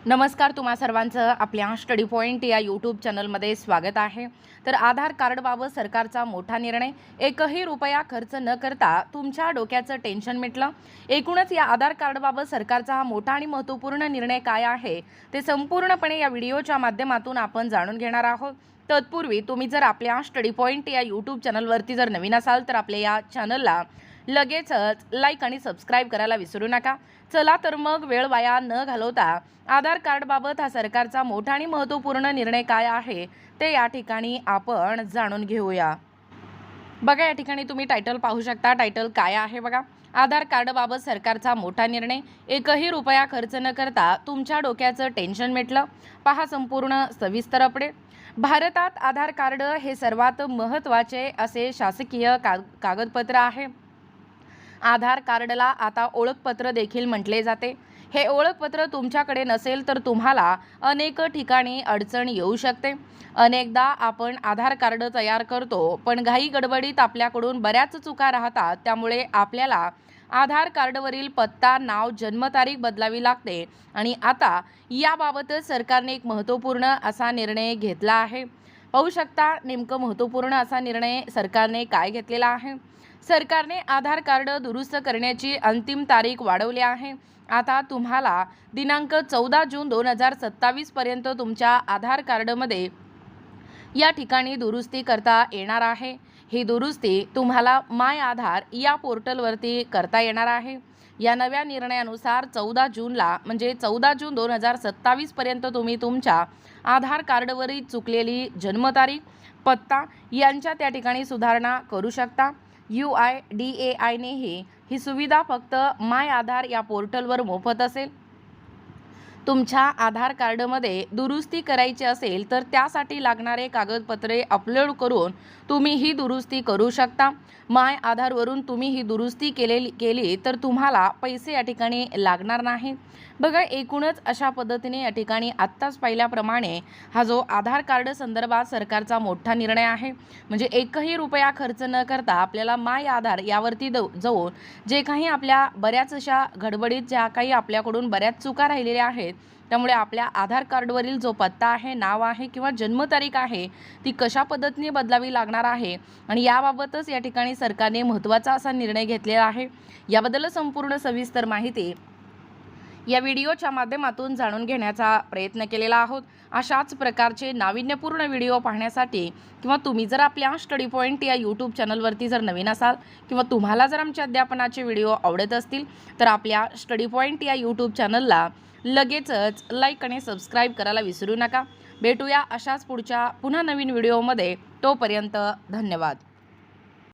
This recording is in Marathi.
नमस्कार, तुम्हा सर्वांचं आपल्या स्टडी पॉइंट या यूट्यूब चॅनलमध्ये स्वागत आहे। तर आधार कार्डबाबत सरकारचा मोठा निर्णय, एकही रुपया खर्च न करता तुमच्या डोक्याचं टेन्शन मिटलं। एकूणच या आधार कार्डबाबत सरकारचा हा मोठा आणि महत्त्वपूर्ण निर्णय काय आहे ते संपूर्णपणे या व्हिडिओच्या माध्यमातून आपण जाणून घेणार आहोत। तत्पूर्वी तुम्ही जर आपल्या स्टडी पॉइंट या यूट्यूब चॅनलवरती जर नवीन असाल तर आपल्या या चॅनलला लगेचच लाईक आणि सबस्क्राइब करायला विसरू नका। चला तर मग वेळ वाया न घालवता आधार कार्डबाबत हा सरकारचा मोठा आणि महत्त्वपूर्ण निर्णय काय आहे ते या ठिकाणी आपण जाणून घेऊया। बघा, या ठिकाणी तुम्ही टायटल पाहू शकता। टायटल काय आहे बघा, आधार कार्डबाबत सरकारचा मोठा निर्णय, एकही रुपया खर्च न करता तुमच्या डोक्याचं टेन्शन मिटलं। पहा संपूर्ण सविस्तर अपडेट। भारतात आधार कार्ड हे सर्वात महत्त्वाचे असे शासकीय कागदपत्र आहे। आधार कार्डला आता ओळखपत्र देखील म्हटले जाते। हे ओळखपत्र तुमच्याकडे नसेल तर तुम्हाला अनेक ठिकाणी अडचण येऊ शकते। अनेकदा आपण आधार कार्ड तयार करतो पण घाई गडबडीत आपल्याकडून बऱ्याच चुका राहतात, त्यामुळे आपल्याला आधार कार्डवरील पत्ता, नाव, जन्मतारीख बदलावी लागते। आणि आता याबाबतच सरकारने एक महत्त्वपूर्ण असा निर्णय घेतला आहे। पाहू शकता नेमकं महत्त्वपूर्ण असा निर्णय सरकारने काय घेतलेला आहे। सरकारने आधार कार्ड दुरुस्त करण्याची अंतिम तारीख वाढवली आहे। आता तुम्हाला दिनांक 14 जून 2027 पर्यंत तुमच्या आधार कार्डमध्ये या ठिकाणी दुरुस्ती करता येणार आहे। ही दुरुस्ती तुम्हाला माय आधार या पोर्टलवरती करता येणार आहे। या नव्या निर्णयानुसार 14 जूनला म्हणजे 14 जून 2027 पर्यंत तुम्ही तुमच्या आधार कार्डवरील चुकलेली जन्मतारीख, पत्ता यांच्या त्या ठिकाणी सुधारणा करू शकता। UIDAI ने ही सुविधा फक्त माय आधार या पोर्टलवर मोफत असेल। तुमच्या आधार कार्डमध्ये दुरुस्ती करायची असेल तर त्यासाठी लागणारे कागदपत्रे अपलोड करून तुम्ही ही दुरुस्ती करू शकता। माय आधारवरून तुम्ही ही दुरुस्ती केली तर तुम्हाला पैसे या ठिकाणी लागणार नाही। बघा, एकूणच अशा पद्धतीने या ठिकाणी आत्ताच पाहिल्याप्रमाणे हा जो आधार कार्ड संदर्भात सरकारचा मोठा निर्णय आहे। म्हणजे एकही रुपया खर्च न करता आपल्याला माय आधार यावरती जाऊन जे काही आपल्या बऱ्याच अशा गडबडीत ज्या काही आपल्याकडून बऱ्याच चुका राहिलेल्या आहेत, त्यामुळे आपल्या आधार कार्डवरील जो पत्ता आहे, नाव आहे किंवा जन्मतारीख आहे ती कशा पद्धतीने बदलावी लागणार आहे आणि याबाबतच या ठिकाणी सरकारने महत्त्वाचा असा निर्णय घेतलेला आहे। याबद्दल संपूर्ण सविस्तर माहिती या व्हिडिओच्या माध्यमातून जाणून घेण्याचा प्रयत्न केलेला आहोत। अशाच प्रकारचे नाविन्यपूर्ण व्हिडिओ पाहण्यासाठी किंवा तुम्ही जर आपल्या स्टडी पॉइंट या यूट्यूब चॅनलवरती जर नवीन असाल किंवा तुम्हाला जर आमच्या अध्यापनाचे व्हिडिओ आवडत असतील तर आपल्या स्टडी पॉइंट या यूट्यूब चॅनलला लगेचच लाईक आणि सबस्क्राइब करायला विसरू नका। भेटूया अशाच पुढच्या पुन्हा नवीन व्हिडिओमध्ये। तोपर्यंत धन्यवाद।